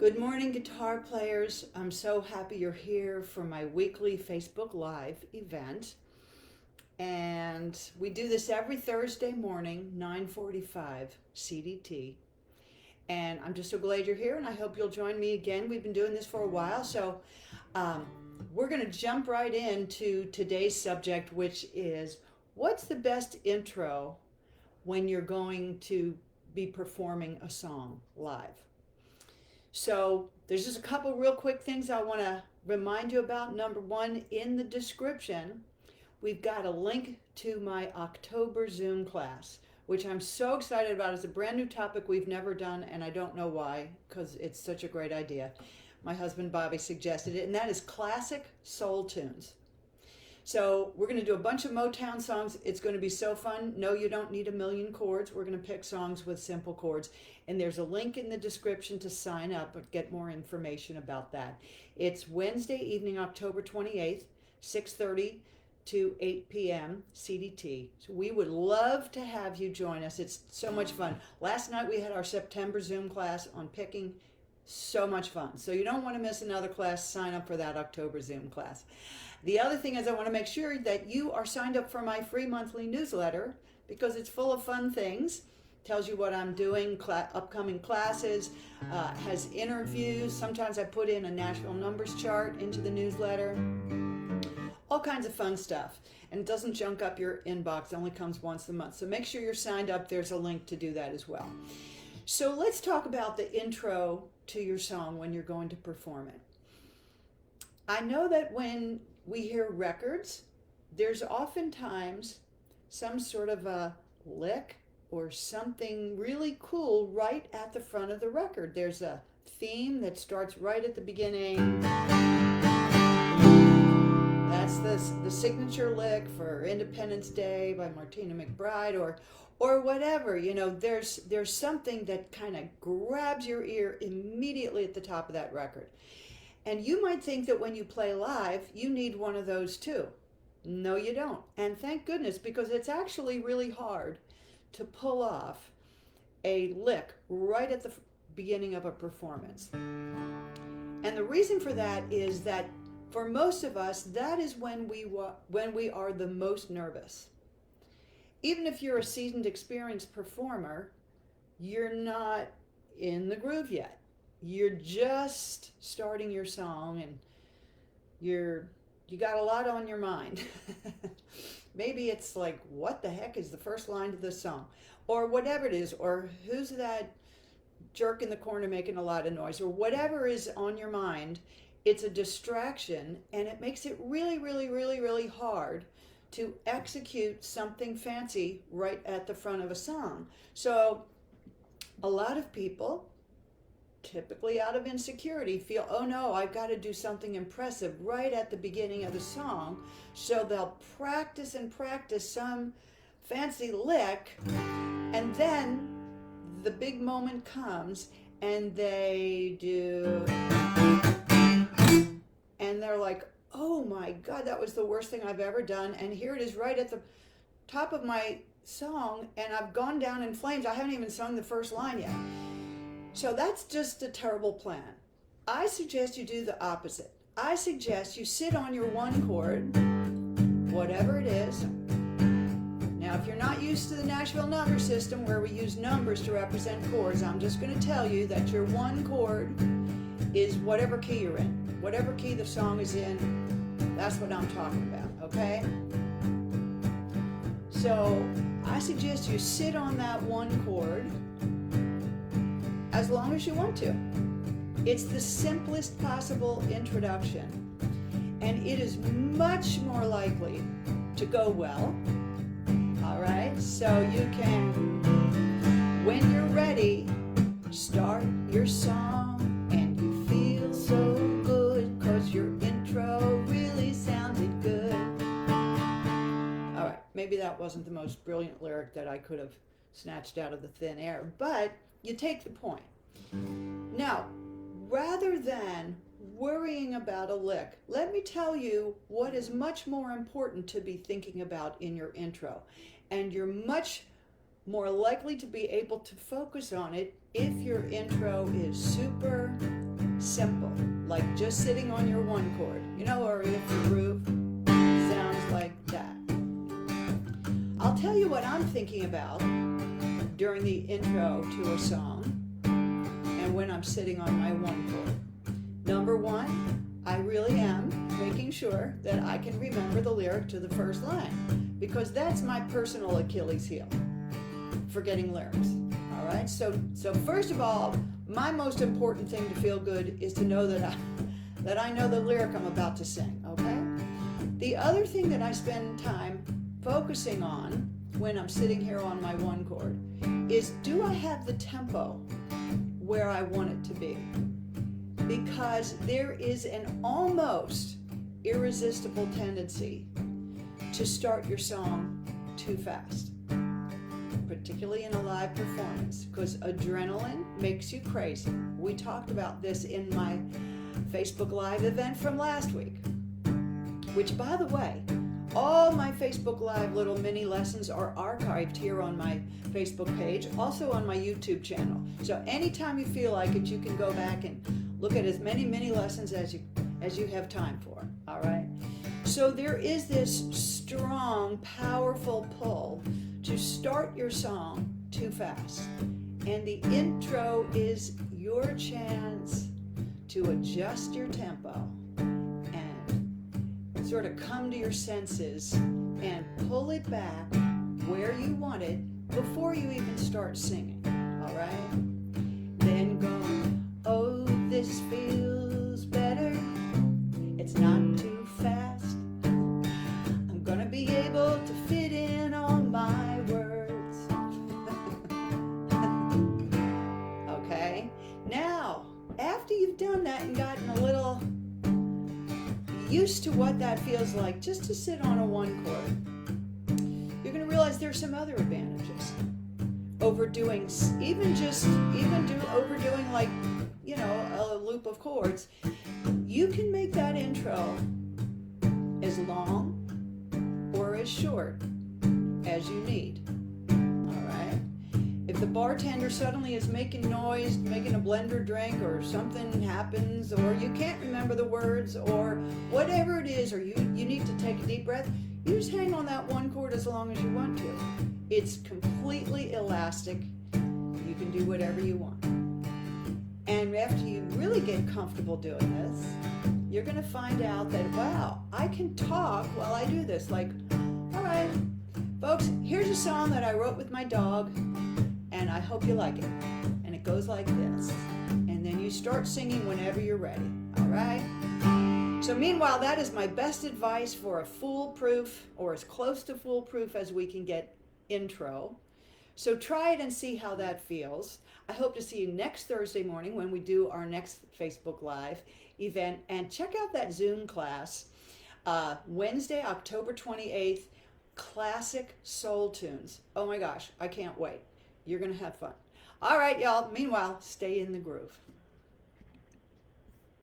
Good morning, guitar players. I'm so happy you're here for my weekly Facebook Live event. And we do this every Thursday morning, 9:45 CDT. And I'm just so glad you're here, and I hope you'll join me again. We've been doing this for a while, so um, we're going to jump right into today's subject, which is what's the best intro when you're going to be performing a song live? So there's just a couple real quick things I want to remind you about. Number one, in the description, we've got a link to my October Zoom class, which I'm so excited about. It's a brand new topic we've never done, and I don't know why, because it's such a great idea. My husband Bobby suggested it, and that is classic soul tunes. So we're going to do a bunch of Motown songs. It's going to be so fun. No, you don't need a million chords. We're going to pick songs with simple chords. And there's a link in the description to sign up and get more information about that. It's Wednesday evening, October 28th, 6:30 to 8 p.m. CDT. So we would love to have you join us. It's so much fun. Last night we had our September Zoom class on picking. So much fun. So you don't want to miss another class. Sign up for that October Zoom class. The other thing is I want to make sure that you are signed up for my free monthly newsletter because it's full of fun things. Tells you what I'm doing, upcoming classes, has interviews. Sometimes I put in a national numbers chart into the newsletter. All kinds of fun stuff. And it doesn't junk up your inbox. It only comes once a month. So make sure you're signed up. There's a link to do that as well. So let's talk about the intro to your song when you're going to perform it. I know that when we hear records, there's oftentimes some sort of a lick or something really cool right at the front of the record. There's a theme that starts right at the beginning. That's the signature lick for Independence Day by Martina McBride or whatever. You know, there's something that kind of grabs your ear immediately at the top of that record. And you might think that when you play live, you need one of those too. No, you don't. And thank goodness, because it's actually really hard to pull off a lick right at the beginning of a performance. And the reason for that is that for most of us, that is when we are the most nervous. Even if you're a seasoned, experienced performer, you're not in the groove yet. You're just starting your song and you got a lot on your mind. Maybe it's like, what the heck is the first line of this song? Or whatever it is, or who's that jerk in the corner making a lot of noise, or whatever is on your mind. It's a distraction, and it makes it really, really, really, really hard to execute something fancy right at the front of a song. So a lot of people, typically out of insecurity, feel, oh no, I've got to do something impressive right at the beginning of the song. So they'll practice and practice some fancy lick, and then the big moment comes and they do, and they're like, oh my God, that was the worst thing I've ever done. And here it is right at the top of my song, and I've gone down in flames. I haven't even sung the first line yet. So that's just a terrible plan. I suggest you do the opposite. I suggest you sit on your one chord, whatever it is. Now, if you're not used to the Nashville number system where we use numbers to represent chords, I'm just going to tell you that your one chord is whatever key you're in. Whatever key the song is in, that's what I'm talking about, okay? So I suggest you sit on that one chord as long as you want to. It's the simplest possible introduction, and it is much more likely to go well. All right, so you can, when you're ready, start your song, and you feel so good because your intro really sounded good. All right, maybe that wasn't the most brilliant lyric that I could have snatched out of the thin air, but you take the point. Now, rather than worrying about a lick, let me tell you what is much more important to be thinking about in your intro. And you're much more likely to be able to focus on it if your intro is super simple, like just sitting on your one chord, or if the groove sounds like that. I'll tell you what I'm thinking about during the intro to a song and when I'm sitting on my one chord. Number one, I really am making sure that I can remember the lyric to the first line, because that's my personal Achilles heel, forgetting lyrics. All right, so first of all, my most important thing to feel good is to know that I know the lyric I'm about to sing, okay? The other thing that I spend time focusing on when I'm sitting here on my one chord is, do I have the tempo where I want it to be? Because there is an almost irresistible tendency to start your song too fast, particularly in a live performance, because adrenaline makes you crazy. We talked about this in my Facebook Live event from last week, which, by the way, all my Facebook Live little mini lessons are archived here on my Facebook page, also on my YouTube channel. So anytime you feel like it, you can go back and look at as many mini lessons as you have time for, all right? So there is this strong, powerful pull to start your song too fast. And the intro is your chance to adjust your tempo and sort of come to your senses and pull it back where you want it before you even start singing, all right? Then go, oh, this feels better. It's not too fast. I'm gonna be able to fit in all my words. Okay? Now, after you've done that and gotten a little used to what that feels like just to sit on a one chord, you're gonna realize there's some other advantages. Overdoing, overdoing like, a loop of chords, you can make that intro as long or as short as you need. All right? If the bartender suddenly is making noise, making a blender drink, or something happens, or you can't remember the words, or whatever it is, or you need to take a deep breath, you just hang on that one chord as long as you want to. It's completely elastic. You can do whatever you want. And after you really get comfortable doing this, you're going to find out that, wow, I can talk while I do this. Like, all right, folks, here's a song that I wrote with my dog, and I hope you like it. And it goes like this. And then you start singing whenever you're ready, all right? So meanwhile, that is my best advice for a foolproof, or as close to foolproof as we can get, intro. So try it and see how that feels. I hope to see you next Thursday morning when we do our next Facebook Live event. And check out that Zoom class, Wednesday, October 28th, Classic Soul Tunes. Oh my gosh, I can't wait. You're going to have fun. All right, y'all. Meanwhile, stay in the groove.